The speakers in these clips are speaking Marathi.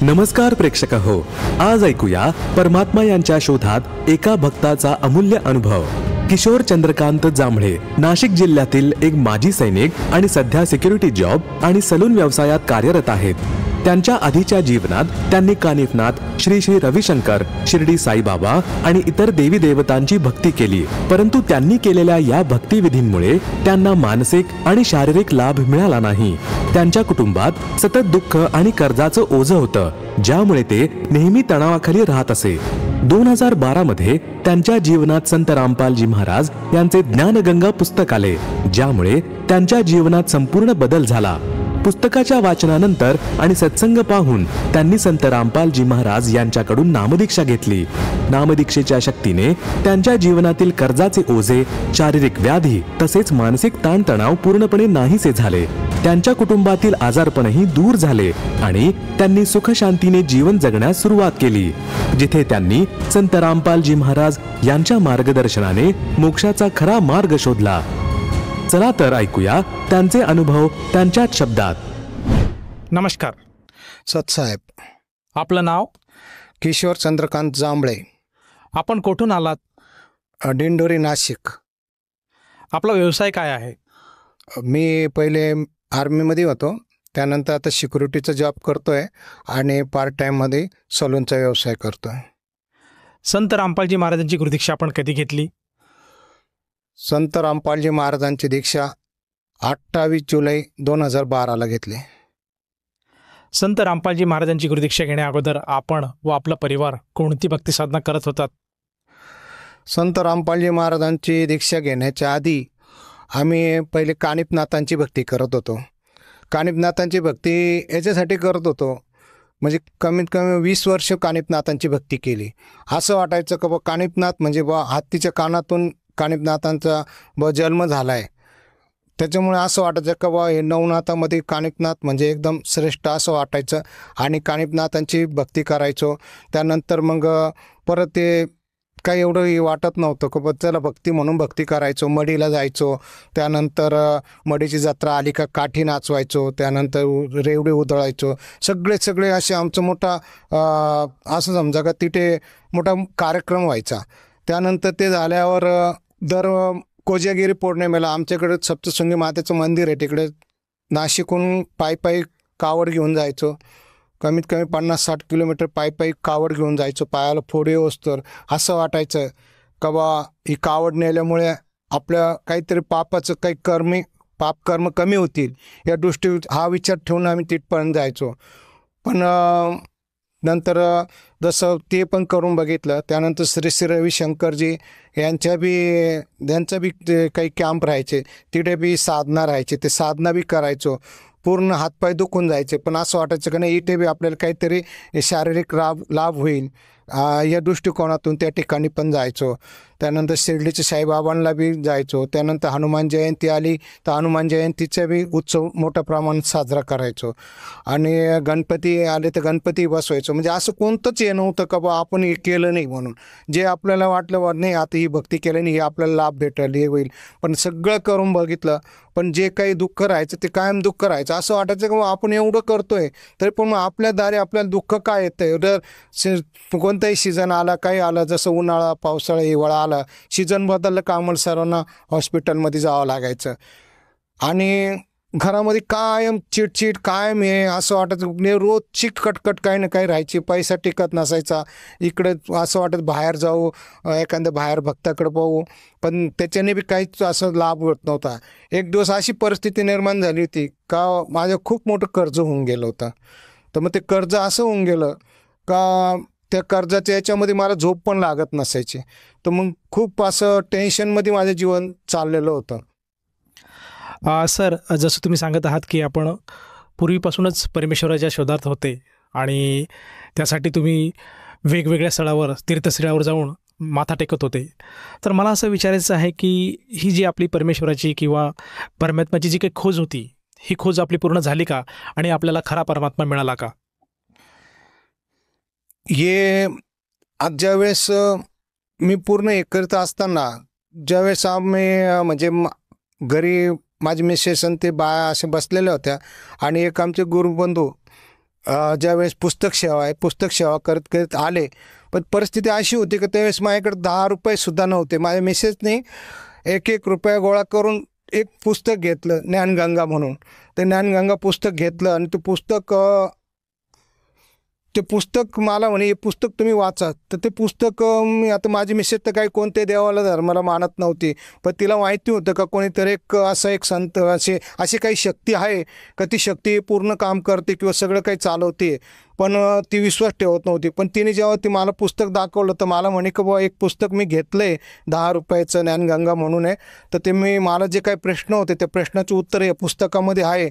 नमस्कार प्रेक्षक हो, आज ऐकूया परमात्मा यांच्या शोधात एका भक्ताचा अमूल्य अनुभव। किशोर चंद्रकांत जांभळे नाशिक जिल्ह्यातील एक माजी सैनिक आणि सध्या सिक्युरिटी जॉब आणि सलून व्यवसायात कार्यरत आहेत। त्यांच्या आधीच्या जीवनात त्यांनी कानिफनाथ, श्री श्री रविशंकर, शिर्डी साईबाबा आणि इतर देवी देवतांची भक्ती केली, परंतु त्यांनी केलेल्या या भक्तिविधींमुळे त्यांना मानसिक आणि शारीरिक लाभ मिळाला नाही। त्यांच्या कुटुंबात सतत दुःख आणि कर्जाचं ओझं होतं, ज्यामुळे ते नेहमी तणावाखाली राहत असे। 2012 मध्ये त्यांच्या जीवनात संत रामपालजी महाराज यांचे ज्ञानगंगा पुस्तक आले, ज्यामुळे त्यांच्या जीवनात संपूर्ण बदल झाला। पुस्तकाच्या वाचनानंतर आणि सत्संग पाहून त्यांनी संत रामपालजी महाराज यांच्याकडून नामदीक्षा घेतली। नामदीक्षेच्या शक्तीने त्यांच्या जीवनातील कर्जाचे ओझे, शारीरिक व्याधी तसेच मानसिक ताणतणाव पूर्णपणे नाहीसे झाले। त्यांच्या कुटुंबातील आजारपणही दूर झाले आणि त्यांनी सुख शांतीने जीवन जगण्यास सुरुवात केली, जिथे त्यांनी संत रामपालजी महाराज यांच्या मार्गदर्शनाने मोक्षाचा खरा मार्ग शोधला। चला तर ऐकूया त्यांचे अनुभव त्यांच्याच शब्दात। नमस्कार सतसाहेब, आपलं नाव? किशोर चंद्रकांत जांभळे। आपण कुठून आलात? दिंडोरी, नाशिक। आपला व्यवसाय काय आहे? मी पहिले आर्मीमध्ये होतो, त्यानंतर आता सिक्युरिटीचा जॉब करतोय आणि पार्ट टाईममध्ये सलूनचा व्यवसाय करतोय। संत रामपालजी महाराजांची गुरुदीक्षा आपण कधी घेतली? संत रामपालजी महाराजांची दीक्षा 28 जुलै 2012ला घेतली। संत रामपालजी महाराजांची गुरुदीक्षा घेण्या अगोदर आपण व आपला परिवार कोणती भक्ती साधना करत होतात? संत रामपालजी महाराजांची दीक्षा घेण्याच्या आधी आम्ही पहिले कानिफनाथांची भक्ती करत होतो। कानिफनाथांची भक्ती याच्यासाठी करत होतो, म्हणजे कमीत कमी 20 वर्ष कानिफनाथांची भक्ती केली। असं वाटायचं की बा कानिफनाथ म्हणजे बा हत्तीच्या कानातून कानिफनाथांचा जन्म झाला आहे, त्याच्यामुळे असं वाटायचं का बा हे नवनाथामध्ये कानिफनाथ म्हणजे एकदम श्रेष्ठ असं वाटायचं आणि कानिफनाथांची भक्ती करायचो। त्यानंतर मग परत ते काही एवढं वाटत नव्हतं की बा चला भक्ती म्हणून भक्ती करायचो। मडीला जायचो, त्यानंतर मडीची जत्रा आली का काठी नाचवायचो, त्यानंतर रेवडे उधळायचो। सगळे असे आमचं मोठा असं समजा का तिथे मोठा कार्यक्रम व्हायचा। त्यानंतर ते झाल्यावर दर कोजागिरी पौर्णिमेला आमच्याकडे सप्तशृंगी मातेचं मंदिर आहे, तिकडे नाशिकहून पायी कावड घेऊन जायचो। कमीत कमी 50-60 किलोमीटर पायी कावड घेऊन जायचो, पायाला फोडे असतर। असं वाटायचं का बा ही कावड नेल्यामुळे आपल्या काहीतरी पापाचं काही पापकर्म कमी होतील, या दृष्टी हा विचार ठेवून आम्ही तिथपर्यंत जायचो। पण नंतर जसं ते पण करून बघितलं, त्यानंतर श्री श्री रविशंकरजी त्यांचा बी काही कॅम्प राहायचे, तिथे बी साधना राहायचे, ते साधना बी करायचो। पूर्ण हातपाय दुखून जायचे, पण असं वाटायचं की नाही इथे बी आपल्याला काहीतरी शारीरिक लाभ होईल, या दृष्टिकोनातून त्या ठिकाणी पण जायचो। त्यानंतर शिर्डीच्या साईबाबांना बी जायचो। त्यानंतर हनुमान जयंती आली तर हनुमान जयंतीचा बी उत्सव मोठ्या प्रमाणात साजरा करायचो आणि गणपती आले तर गणपती बसवायचो। म्हणजे असं कोणतंच हे नव्हतं का बा आपण हे केलं नाही म्हणून, जे आपल्याला वाटलं बा नाही आता ही भक्ती केल्याने हे आपल्याला लाभ भेटेल, हे होईल, पण सगळं करून बघितलं, पण जे काही दुःख राहायचं ते कायम दुःख राहायचं। असं वाटायचं की आपण एवढं करतोय तरी पण मग आपल्या दारी आपल्याला दुःख काय येतंय। जर कोणताही सीझन आला, काही आलं, जसं उन्हाळा, पावसाळा, हिवाळा आला, सीझन बदललं का आम्हाला सर्वांना हॉस्पिटलमध्ये जावं लागायचं आणि घरामध्ये कायम चिडचिड कायम हे असं वाटायचं। रोजची कटकट काही ना काही राहायची, पैसा टिकत नसायचा। इकडे असं वाटत बाहेर जाऊ, एखाद्या बाहेर भक्ताकडे पाहू, पण त्याच्याने बी काहीच असं लाभ होत नव्हता। एक दिवस अशी परिस्थिती निर्माण झाली होती का माझं खूप मोठं कर्ज होऊन गेलं होतं। तर मग ते कर्ज असं होऊन गेलं का त्या कर्जाच्या याच्यामध्ये मला झोप पण लागत नसायची। तर मग खूप असं टेन्शनमध्ये माझं जीवन चाललेलं होतं। सर, जसं तुम्ही सांगत आहात की आपण पूर्वीपासूनच परमेश्वराच्या शोधात होते आणि त्यासाठी तुम्ही वेगवेगळ्या स्थळावर, तीर्थस्थळावर जाऊन माथा टेकत होते, तर मला असं विचारायचं आहे की ही जी आपली परमेश्वराची किंवा परमात्म्याची जी काही खोज होती, ही खोज आपली पूर्ण झाली का आणि आपल्याला खरा परमात्मा मिळाला का? हे आज ज्यावेळेस मी पूर्ण हे करत असताना, ज्यावेळेस आम्ही म्हणजे घरी माझी मिसेस आणि ते बाया असे बसलेल्या होत्या आणि एक आमचे गुरुबंधू ज्यावेळेस पुस्तक सेवा आहे, पुस्तक सेवा करत करत आले. पण परिस्थिती अशी होती की त्यावेळेस माझ्याकडे 10 रुपयेसुद्धा नव्हते. माझ्या मिसेसने 1-1 रुपया गोळा करून एक पुस्तक घेतलं, ज्ञानगंगा म्हणून. ते ज्ञानगंगा पुस्तक घेतलं आणि ते पुस्तक मला म्हणे, हे पुस्तक तुम्ही वाचा. तर ते पुस्तक मी, आता माझी मिसेस तर काही कोणत्या देवाला धर्माला मानत नव्हती, पण तिला माहिती होतं का कोणीतरी एक संत अशी काही शक्ती आहे का ती शक्ती पूर्ण काम करते किंवा सगळं काही चालवते. पण ती विश्वास ठेवत नव्हती. पण तिने जेव्हा ती मला पुस्तक दाखवलं तर मला म्हणे की बाबा एक पुस्तक मी घेतलं आहे 10 रुपयाचं, ज्ञानगंगा म्हणून आहे. तर ते मला जे काही प्रश्न होते त्या प्रश्नाचे उत्तर या पुस्तकामध्ये आहे.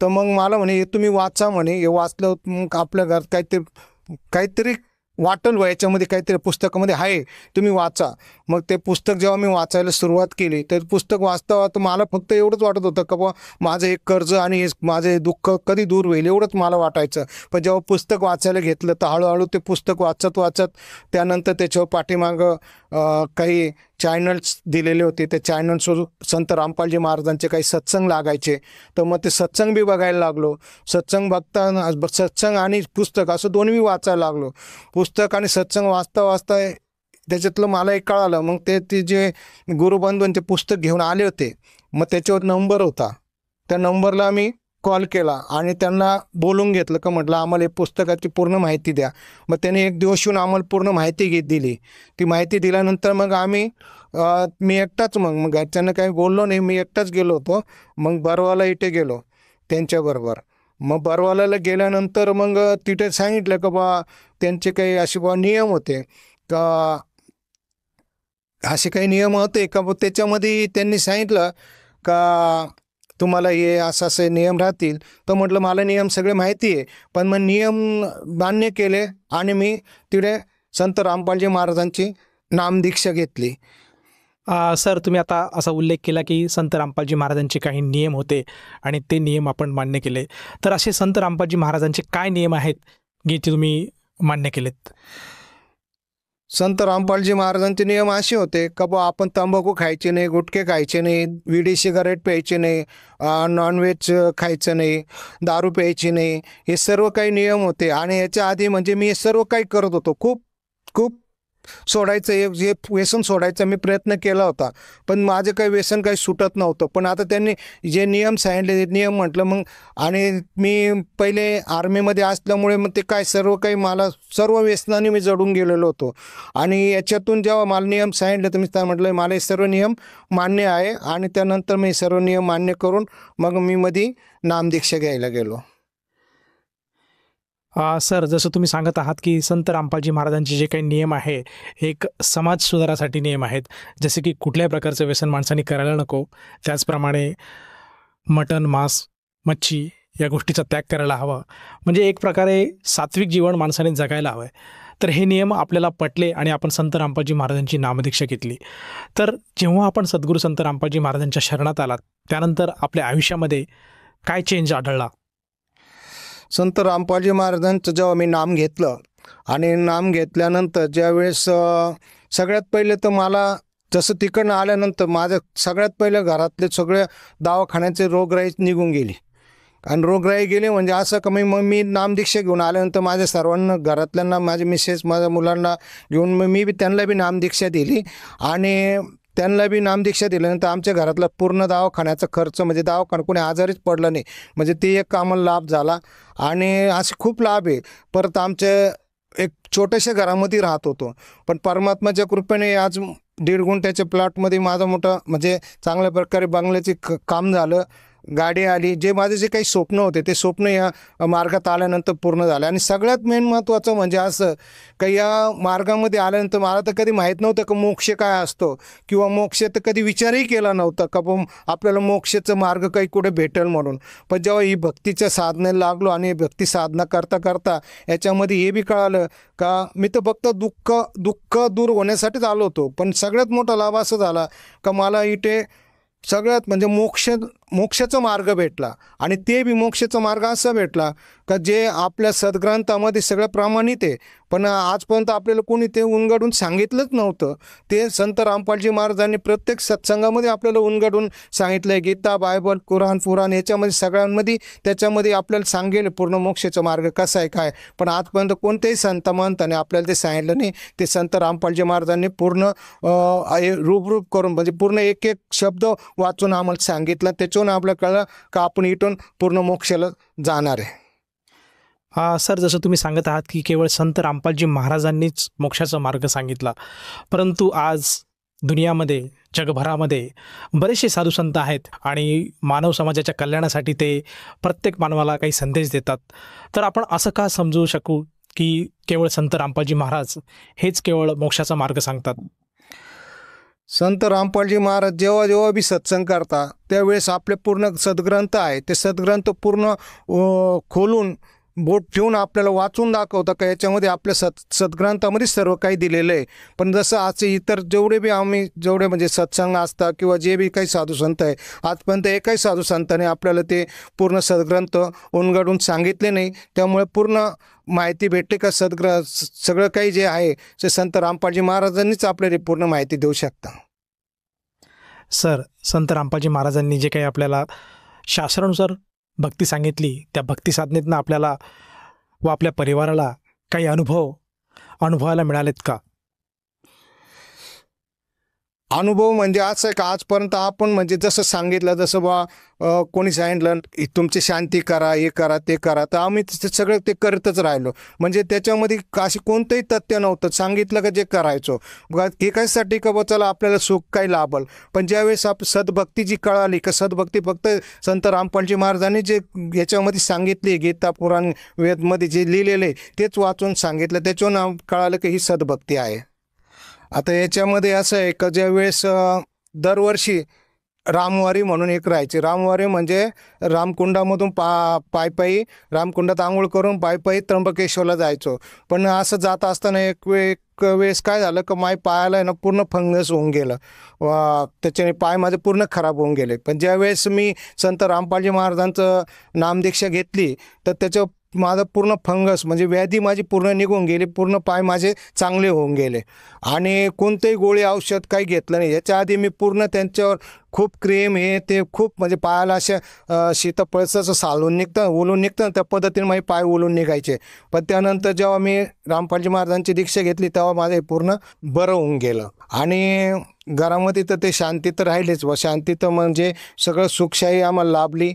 तर मग मला म्हणे हे तुम्ही वाचा म्हणे. हे वाचलं मग आपल्या घरात काहीतरी वाटल याच्यामध्ये काहीतरी पुस्तकामध्ये आहे, तुम्ही वाचा. मग ते पुस्तक जेव्हा मी वाचायला सुरुवात केली तर पुस्तक वाचता वाचता मला फक्त एवढंच वाटत होतं का बाबा माझं एक कर्ज आणि हे माझे दुःख कधी दूर होईल एवढंच मला वाटायचं. पण जेव्हा पुस्तक वाचायला घेतलं तर हळूहळू ते पुस्तक वाचत त्यानंतर त्याच्यावर पाठीमागं काही चॅनल्स दिलेले होते. त्या चॅनल्सवर संत रामपालजी महाराजांचे काही सत्संग लागायचे. तर मग ते सत्संग बी बघायला लागलो. सत्संग बघताना सत्संग आणि पुस्तक असं दोन्ही वाचायला लागलो. पुस्तक आणि सत्संग वाचता वाचता त्याच्यातलं मला एक कळालं. मग ते जे गुरुबंधूंचे पुस्तक घेऊन आले होते, मग त्याच्यावर नंबर होता. त्या नंबरला मी कॉल केला आणि त्यांना बोलून घेतलं का म्हटलं आम्हाला पुस्तकाची पूर्ण माहिती द्या. मग त्याने एक दिवस येऊन आम्हाला पूर्ण माहिती दिली. ती माहिती दिल्यानंतर मग मी एकटाच मग घरच्यांना काही बोललो नाही, मी एकटाच गेलो होतो. मग बरवाला इथे गेलो त्यांच्याबरोबर. मग बरवाल्याला गेल्यानंतर मग तिथे सांगितलं का बा त्यांचे काही असे नियम होते का, असे काही नियम होते का. त्याच्यामध्ये त्यांनी सांगितलं का तुम्हाला हे असे नियम राहतील. तर म्हटलं मला नियम सगळे माहिती आहे, पण मग नियम मान्य केले आणि मी तिथे संत रामपालजी महाराजांची नामदीक्षा घेतली. सर, तुम्ही आता असा उल्लेख केला की संत रामपालजी महाराजांचे काही नियम होते आणि ते नियम आपण मान्य केले. तर असे संत रामपालजी महाराजांचे काय नियम आहेत की ते तुम्ही मान्य केलेत? संत रामपालजी महाराजांचे नियम असे होते का बा आपण तंबाखू खायचे नाही, गुटखे खायचे नाही, विडी सिगारेट प्यायचे नाही, नॉनव्हेज खायचं नाही, दारू प्यायची नाही. हे सर्व काही नियम होते. आणि याच्या आधी म्हणजे मी हे सर्व काही करत होतो. खूप सोडायचं, हे व्यसन सोडायचा मी प्रयत्न केला होता, पण माझं काही व्यसन काही सुटत नव्हतं. पण आता त्यांनी जे नियम सांगितले ते नियम म्हटलं मग. आणि मी पहिले आर्मीमध्ये असल्यामुळे मग ते काय सर्व काही मला सर्व व्यसनाने मी जडून गेलेलो होतो. आणि याच्यातून जेव्हा मला नियम सांगितले तर मी म्हटलं मला हे सर्व नियम मान्य आहे. आणि त्यानंतर मी सर्व नियम मान्य करून मग मी मध्ये नामदीक्षा घ्यायला गेलो. सर, जसं तुम्ही सांगत आहात की संत रामपालजी महाराजांचे जे काही नियम आहे हे एक समाज सुधारासाठी नियम आहेत. जसे की कुठल्याही प्रकारचं व्यसन माणसाने करायला नको, त्याचप्रमाणे मटण, मांस, मच्छी या गोष्टीचा त्याग करायला हवा, म्हणजे एक प्रकारे सात्विक जीवन माणसाने जगायला हवं आहे. तर हे नियम आपल्याला पटले आणि आपण संत रामपालजी महाराजांची नामदीक्षा घेतली. तर जेव्हा आपण सद्गुरू संत रामपालजी महाराजांच्या शरणात आलात त्यानंतर आपल्या आयुष्यामध्ये काय चेंज आढळला? संत रामपालजी महाराजांचं जेव्हा मी नाम घेतलं आणि नाम घेतल्यानंतर ज्यावेळेस सगळ्यात पहिले तर मला जसं तिकडनं आल्यानंतर माझं सगळ्यात पहिलं घरातले सगळे दवाखान्याचे रोगराई निघून गेली. आणि रोगराई गेली म्हणजे असं का मग मी नामदीक्षा घेऊन आल्यानंतर माझ्या सर्वांना घरातल्यांना, माझे मिसेस, माझ्या मुलांना घेऊन मी त्यांना बी नामदीक्षा दिली. आणि त्यांना बी नामदीक्षा दिल्यानंतर आमच्या घरातला पूर्ण दवाखान्याचा खर्च म्हणजे दवाखाना कोणी आजारीच पडलं नाही, म्हणजे ते एक आम्हाला लाभ झाला. आणि असे खूप लाभ आहे. परत आमच्या एक छोट्याशा घरामध्ये राहत होतो, पण परमात्माच्या कृपेने आज 1.5 गुंठ्याच्या प्लॉटमध्ये माझं मोठं म्हणजे चांगल्या प्रकारे बंगल्याचे काम झालं, गाडी आली. जे माझे जे काही स्वप्न होते ते स्वप्न या मार्गात आल्यानंतर पूर्ण झाले. आणि सगळ्यात मेन महत्त्वाचं म्हणजे असं का या मार्गामध्ये आल्यानंतर मला तर कधी माहीत नव्हतं का मोक्ष काय असतो, किंवा मोक्ष तर कधी विचारही केला नव्हता का आपल्याला मोक्षाचं मार्ग काही कुठे भेटेल म्हणून. पण जेव्हा ही भक्तीच्या साधनेला लागलो आणि भक्ती साधना करता करता याच्यामध्ये हे बी कळालं का मी तर फक्त दुःख दूर होण्यासाठीच आलो होतो, पण सगळ्यात मोठा लाभ असा झाला का मला इथे सगळ्यात म्हणजे मोक्षाचा मार्ग भेटला. आणि ते बी मोक्षाचा मार्ग असा भेटला का जे आपल्या सद्ग्रंथामध्ये सगळं प्रमाणित आहे, पण आजपर्यंत आपल्याला कोणी ते उलगडून सांगितलंच नव्हतं. ते संत रामपालजी महाराजांनी प्रत्येक सत्संगामध्ये आपल्याला उलगडून सांगितलं आहे. गीता, बायबल, कुराण, पुराण याच्यामध्ये सगळ्यांमध्ये त्याच्यामध्ये आपल्याला सांगेल पूर्ण मोक्षाचा मार्ग कसा आहे काय. पण आजपर्यंत कोणत्याही संत महंताने आपल्याला ते सांगितलं नाही. ते संत रामपालजी महाराजांनी पूर्ण रूप करून म्हणजे पूर्ण एक एक शब्द वाचून आम्हाला सांगितलं. त्याच्यावरून आपल्याला कळलं का आपण इथून पूर्ण मोक्षाला जाणार आहे. सर, जसं तुम्ही सांगत आहात की केवळ संत रामपालजी महाराजांनीच मोक्षाचा मार्ग सांगितला, परंतु आज दुनियामध्ये, जगभरामध्ये बरेचसे साधू संत आहेत आणि मानव समाजाच्या कल्याणासाठी ते प्रत्येक मानवाला काही संदेश देतात. तर आपण असं का समजू शकू की केवळ संत रामपालजी महाराज हेच केवळ मोक्षाचा मार्ग सांगतात? संत रामपालजी महाराज जेव्हा जेव्हा बी सत्संग करता त्यावेळेस आपले पूर्ण सद्ग्रंथ आहे ते सद्ग्रंथ पूर्ण खोलून बोट ठेवून आपल्याला वाचून दाखवतं का याच्यामध्ये आपल्या सद्ग्रंथामध्ये सर्व काही दिलेलं आहे. पण जसं आज इतर जेवढे म्हणजे सत्संग असतात किंवा जे बी काही साधू संत आहे, आजपर्यंत एकही साधू संतांनी आपल्याला ते पूर्ण सद्ग्रंथ उलगडून सांगितले नाही. त्यामुळे पूर्ण माहिती भेटते का सगळं काही जे आहे ते संत रामपालजी महाराजांनीच आपल्याला पूर्ण माहिती देऊ शकता. सर, संत रामपालजी महाराजांनी जे काही आपल्याला शास्त्रानुसार भक्ती सांगितली, त्या भक्ती साधनेतनं आपल्याला व आपल्या परिवाराला काही अनुभवायला मिळालेत का? अनुभव म्हणजे असं आहे का आजपर्यंत आपण म्हणजे जसं सांगितलं, जसं कोणी सांगितलं तुमची शांती करा, हे करा, ते करा, तर आम्ही सगळं ते करतच राहिलो. म्हणजे त्याच्यामध्ये अशी कोणतंही तथ्य नव्हतं. सांगितलं का जे करायचो हे कशासाठी का बा चला आपल्याला सुख काही लाभल. पण ज्यावेळेस सद्भक्ती जी कळाली का सद्भक्ती फक्त संत रामपालजी महाराजांनी जे याच्यामध्ये सांगितली, गीता, पुराण, वेदमध्ये जे लिहिलेलं आहे तेच वाचून सांगितलं, त्याच्यावरून कळालं की ही सद्भक्ती आहे. आता याच्यामध्ये असं आहे का ज्यावेळेस दरवर्षी रामवारी म्हणून एक राहायची. रामवारी म्हणजे रामकुंडामधून पायी रामकुंडात आंघोळ करून पायी त्र्यंबकेश्वरला जायचो. पण असं जात असताना एक वेळेस काय झालं का माय पायाला आहे ना पूर्ण फंगस होऊन गेलं. त्याच्याने पाय माझे पूर्ण खराब होऊन गेले. पण ज्यावेळेस मी संत रामपालजी महाराजांचं नामदीक्षा घेतली तर त्याचं माझं पूर्ण फंगस म्हणजे व्याधी माझी पूर्ण निघून गेली, पूर्ण पाय माझे चांगले होऊन गेले. आणि कोणतेही गोळी औषध काही घेतलं नाही. याच्या आधी मी पूर्ण त्यांच्यावर खूप क्रीम हे ते खूप म्हणजे पायाला अशा शीतपळसाचं सालून ओलून निघतं त्या पद्धतीने माझे पाय ओलून निघायचे. पण त्यानंतर जेव्हा मी रामपालजी महाराजांची दीक्षा घेतली तेव्हा माझे पूर्ण बरं होऊन गेलं. आणि घरामध्ये तर ते शांती तर राहिलीच. व शांती तर म्हणजे सगळं सुखशाही आम्हाला लाभली.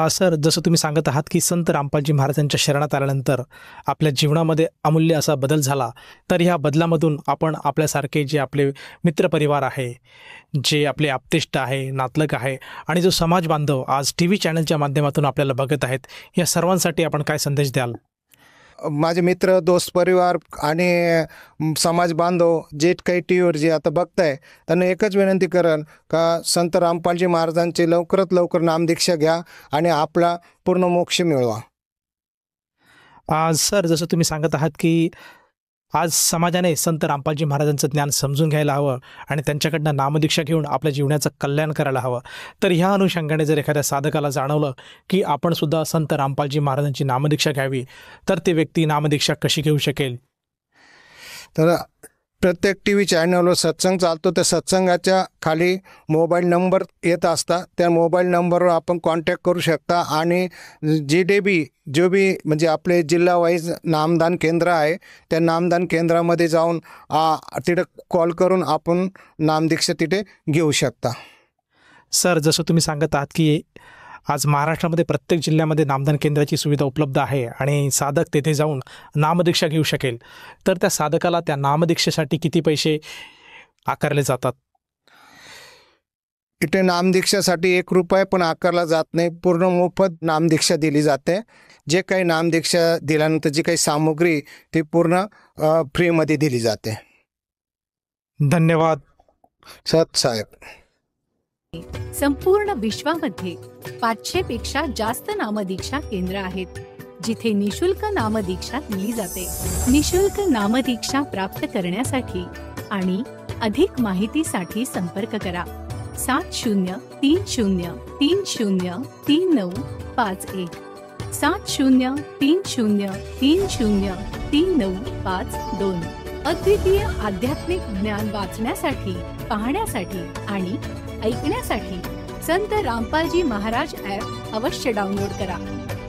सर, जसं तुम्ही सांगत आहात की संत रामपालजी महाराजांच्या शरणात आल्यानंतर आपल्या जीवनामध्ये अमूल्य असा बदल झाला, तर ह्या बदलामधून आपण आपल्यासारखे जे आपले मित्रपरिवार आहे, जे आपले आप्तेष्ट आहे, नातलग आहे आणि जो समाज बांधव आज TV चॅनलच्या माध्यमातून आपल्याला बघत आहेत, या सर्वांसाठी आपण काय संदेश द्याल? माझे मित्र, दोस्त, परिवार आणि समाज बांधव जे काही TVवर जे आता बघताय त्यांना एकच विनंती करेन का संत रामपालजी महाराजांचे लवकरात लवकर नामदीक्षा घ्या आणि आपला पूर्ण मोक्ष मिळवा. सर, जसं तुम्ही सांगत आहात की आज समाजाने संत रामपालजी महाराजांचं ज्ञान समजून घ्यायला हवं आणि त्यांच्याकडनं नामदीक्षा घेऊन आपल्या जीवनाचं कल्याण करायला हवं, तर ह्या अनुषंगाने जर एखाद्या साधकाला जाणवलं की आपण सुद्धा संत रामपालजी महाराजांची नामदीक्षा घ्यावी, तर ती व्यक्ती नामदीक्षा कशी घेऊ शकेल? तर प्रत्येक TV चॅनलवर सत्संग चालतो, त्या सत्संगाच्या खाली मोबाईल नंबर येत असतात. त्या मोबाईल नंबरवर आपण कॉन्टॅक्ट करू शकता आणि जो बी म्हणजे आपले जिल्हा वाईज नामदान केंद्र आहे त्या नामदान केंद्रामध्ये जाऊन तिथे कॉल करून आपण नामदीक्षा तिथे घेऊ शकता. सर, जसं तुम्ही सांगत आहात की आज महाराष्ट्रामध्ये प्रत्येक जिल्ह्यामध्ये नामदान केंद्राची सुविधा उपलब्ध आहे आणि साधक तेथे जाऊन नामदीक्षा घेऊ शकेल, तर त्या साधकाला त्या नामदीक्षेसाठी किती पैसे आकारले जातात? इथे नामदीक्षासाठी 1 रुपया पण आकारला जात नाही. पूर्ण मोफत नामदीक्षा दिली जाते. जे काही नामदीक्षा दिल्यानंतर जी काही सामुग्री ती पूर्ण फ्रीमध्ये दिली जाते. धन्यवाद. सत साहेब. संपूर्ण विश्वामध्ये 500 पेक्षा जास्त नामदीक्षा केंद्र आहेत जिथे निशुल्क नामदीक्षा दिली जाते. निशुल्क नामदीक्षा प्राप्त करण्यासाठी आणि अधिक माहितीसाठी संपर्क करा 7030303951 7030303952. अद्वितीय आध्यात्मिक ज्ञान वाचण्यासाठी, पाहण्यासाठी आणि ऐकण्यासाठी संत रामपालजी महाराज ॲप अवश्य डाउनलोड करा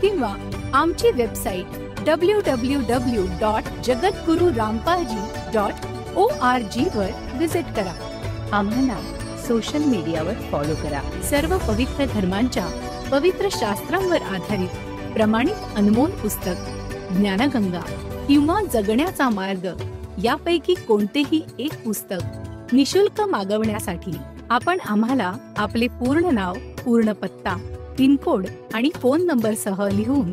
किंवा आमची वेबसाईट www.jagatgururampalji.org वर विजिट करा. आम्हाला सोशल मीडियावर फॉलो करा. सर्व पवित्र धर्मांच्या पवित्र शास्त्रांवर आधारित प्रमाणित अनमोल पुस्तक ज्ञानगंगा किंवा जगण्याचा मार्ग यापैकी कोणतेही एक पुस्तक निशुल्क मागवण्यासाठी आपण आम्हाला आपले पूर्ण नाव, पूर्ण पत्ता, पिनकोड आणि फोन नंबर सह लिहून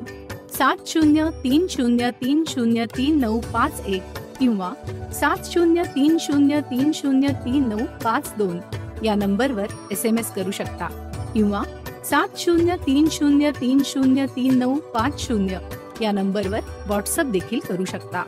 7030303951 किंवा 7030303952 या नंबरवर SMS करू शकता किंवा 7030303950 या नंबरवर व्हॉट्सअप देखील करू शकता.